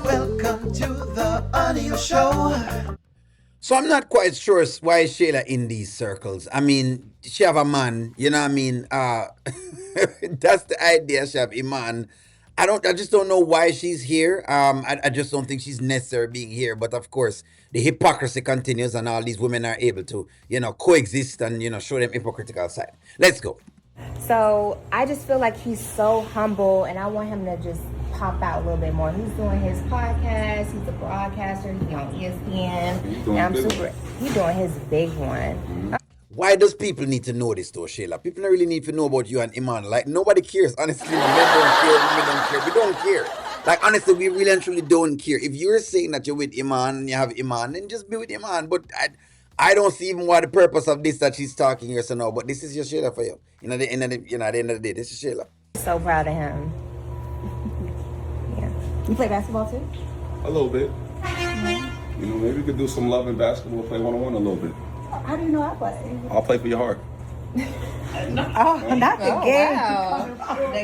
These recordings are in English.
Welcome to the Audio Show. So I'm not quite sure why Shayla in these circles. I mean, she have a man, you know what I mean? That's the idea, she have Iman. I just don't know why she's here. I just don't think she's necessary being here. But of course, the hypocrisy continues and all these women are able to, coexist and, show them hypocritical side. Let's go. So I just feel like he's so humble, and I want him to just pop out a little bit more. He's doing his podcast. He's a broadcaster. He's on ESPN. He's doing his big one. Why does people need to know this though, Shayla? People don't really need to know about you and Iman. Like, nobody cares. Honestly, men don't care, women don't care. We don't care. Like, honestly, we really and truly don't care. If you're saying that you're with Iman and you have Iman, then just be with Iman. But I don't see even what the purpose of this that she's talking here. So no, but this is your Shayla for you. At the end of the day, this is Shayla. So proud of him. Yeah. You play basketball too? A little bit. You know, maybe we could do some love and basketball, play one-on-one a little bit. How do you know I play? I'll play for your heart. Not the game. Wow.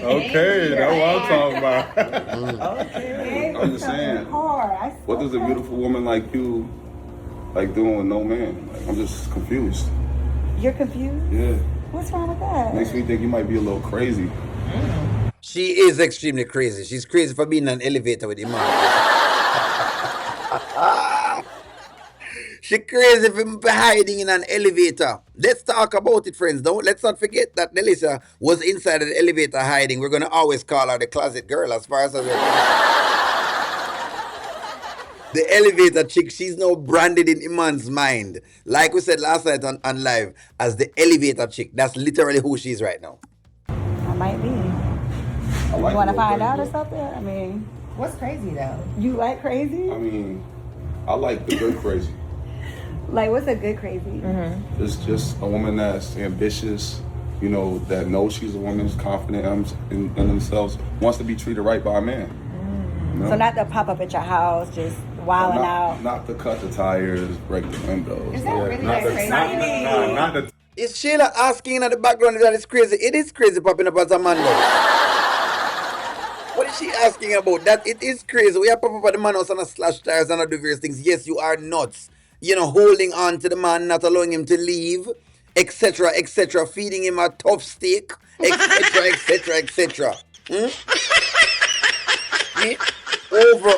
Okay, that's what I'm talking about. Okay. I'm just saying, what does a beautiful woman like you like doing with no man? Like, I'm just confused. You're confused? Yeah. What's wrong with that? Makes me think you might be a little crazy. She is extremely crazy. She's crazy for being in an elevator with Iman. She crazy for hiding in an elevator. Let's talk about it, friends. Let's not forget that Delicia was inside of the elevator hiding. We're gonna always call her the closet girl as far as we're the elevator chick. She's now branded in Iman's mind. Like we said last night on live, as the elevator chick. That's literally who she is right now. I might be. You want to find out or something? I mean, What's crazy though? you like crazy? I mean, I like the good crazy. Like, what's a good crazy? It's just a woman that's ambitious, you know, that knows she's a woman, who's confident in themselves, wants to be treated right by a man. You know? So not to pop up at your house, just wilding out. Not to cut the tires, break the windows. Is that really that crazy? Not the Is Shayla asking in the background if that is crazy? It is crazy popping up as a man though. What is she asking about? That it is crazy. We are popping up at the man house and a slash tires and do various things. Yes, you are nuts. Holding on to the man, not allowing him to leave, etc., etc., feeding him a tough steak, etc., etc., etc. Over,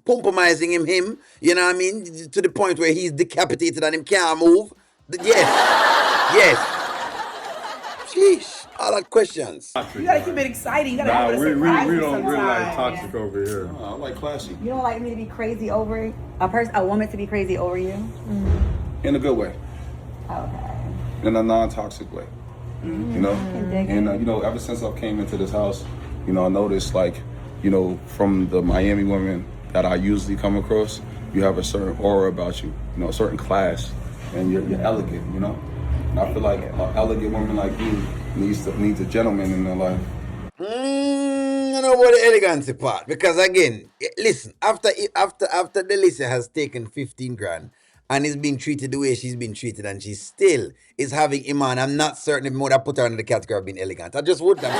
pumpamizing him, you know what I mean, to the point where he's decapitated and him can't move. Yes. Sheesh, all that questions. You gotta keep it exciting. You gotta have a we surprise don't really like sometimes. toxic over here. I like classy. You don't like me to be crazy over a woman to be crazy over you? In a good way. Okay. In a non-toxic way. You know? And, ever since I came into this house, I noticed, from the Miami women that I usually come across, you have a certain aura about you, a certain class, and you're elegant, And I feel like an elegant woman like you needs a gentleman in their life. About the elegance part, because again, listen, after Delicia has taken 15 grand and is being treated the way she's been treated, and she still is having Iman, I'm not certain if more that put her under the category of being elegant. I just wouldn't.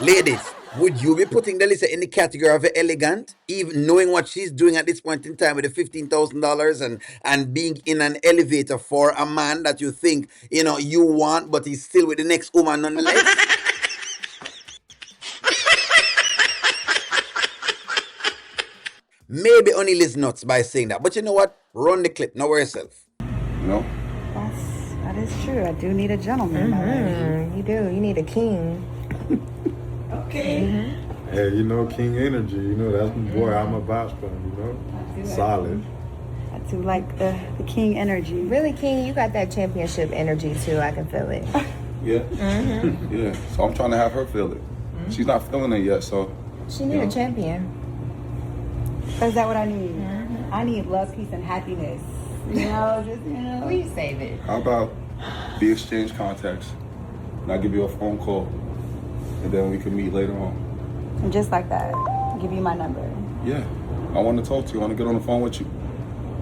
Ladies, would you be putting Delicia in the category of elegant, even knowing what she's doing at this point in time with the $15,000 and being in an elevator for a man that you think you want, but he's still with the next woman nonetheless? Maybe only Liz nuts by saying that, but you know what? Run the clip. Know yourself. That is true. I do need a gentleman. You do. You need a king. Okay. Hey, King Energy, that's my boy. I'm a vouch for him, Solid. I do like the king energy. Really, King, you got that championship energy too. I can feel it. Yeah. Yeah. So I'm trying to have her feel it. She's not feeling it yet, so. She need a champion. Is that what I need? I need love, peace, and happiness. Please save it. How about we exchange contacts, and I give you a phone call, and then we can meet later on. And just like that, give you my number. Yeah. I want to talk to you. I want to get on the phone with you.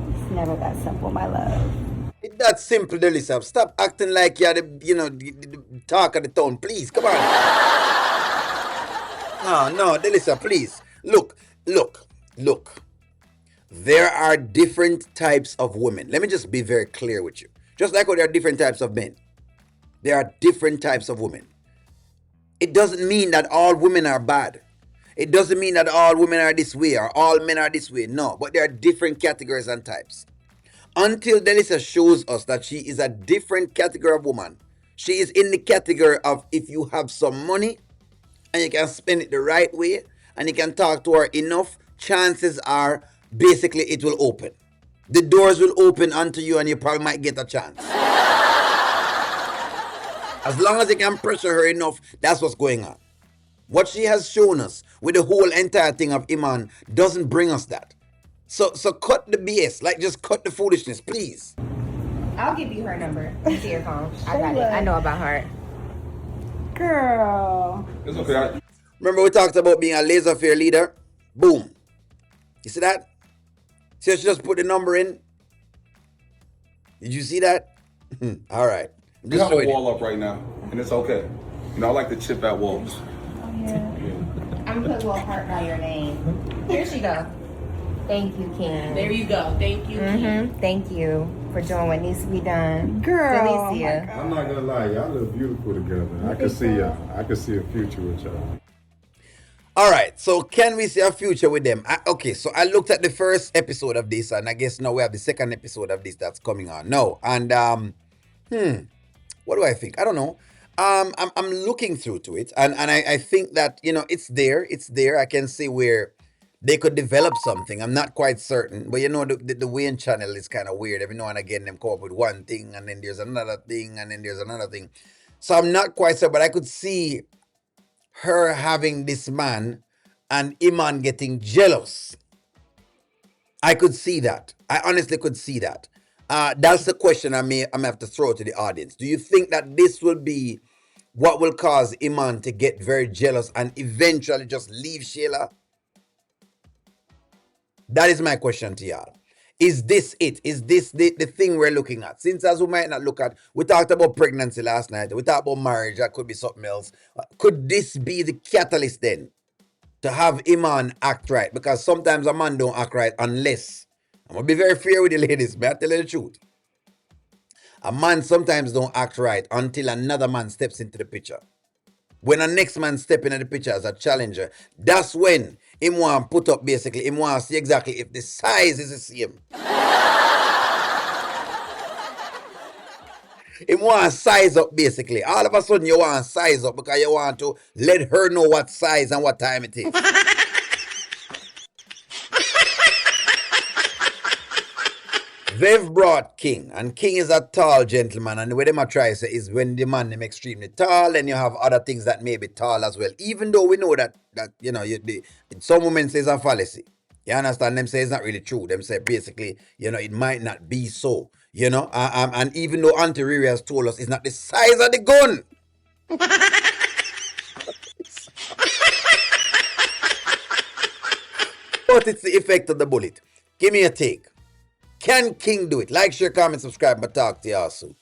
It's never that simple, my love. It That's simple, Delicia. Stop acting like you're the talk of the town. Please, come on. No, Delicia, please. Look. There are different types of women. Let me just be very clear with you. Just like how there are different types of men, there are different types of women. It doesn't mean that all women are bad. It doesn't mean that all women are this way or all men are this way. No, but there are different categories and types. Until Delicia shows us that she is a different category of woman, she is in the category of if you have some money and you can spend it the right way and you can talk to her enough, chances are basically it will open. The doors will open onto you and you probably might get a chance. As long as you can pressure her enough, that's what's going on. What she has shown us with the whole entire thing of Iman doesn't bring us that. So cut the BS, like just cut the foolishness, please. I'll give you her number. See your phone. I got it. I know about her. Girl. It's okay. Remember we talked about being a laissez-faire leader? Boom. You see that? See, she just put the number in. Did you see that? All right. I'm You just have a showing wall up right now, and it's okay. You know, I like to chip at walls. I'm gonna put a little heart by your name. Here she go. Thank you, King. There you go. Thank you, King. Thank you for doing what needs to be done. Girl. Delicia. I'm not gonna lie, y'all look beautiful together. I can see y'all. I can see a future with y'all. All right, so can we see a future with them? Okay, so I looked at the first episode of this, and I guess now we have the second episode of this that's coming on now. And what do I think? I don't know. I'm looking through to it, and I think that it's there. I can see where they could develop something. I'm not quite certain, but the Wayne channel is kind of weird. Every now and again, them come up with one thing, and then there's another thing, and then there's another thing. So I'm not quite sure, but I could see her having this man and Iman getting jealous. I could see that. I honestly could see that. That's the question I'm gonna have to throw to the audience. Do you think that this will be what will cause Iman to get very jealous and eventually just leave Shayla? That is my question to y'all. Is this it? Is this the thing we're looking at? Since as we might not look at, we talked about pregnancy last night. We talked about marriage. That could be something else. Could this be the catalyst then to have Iman act right? Because sometimes a man don't act right unless, I'm going to be very fair with the ladies, but I tell you the truth. A man sometimes don't act right until another man steps into the picture. When a next man step into the picture as a challenger, that's when him want put up basically, him want to see exactly if the size is the same. Him want to size up basically. All of a sudden you want to size up because you want to let her know what size and what time it is. They've brought King, and King is a tall gentleman, and the way they might try to say is when the man is extremely tall, and you have other things that may be tall as well. Even though we know that some women say it's a fallacy. You understand? Them say it's not really true. Them say basically, it might not be so. And even though Auntie Riri has told us it's not the size of the gun. But it's the effect of the bullet. Give me a take. Can King do it? Like, share, comment, subscribe, but talk to y'all soon.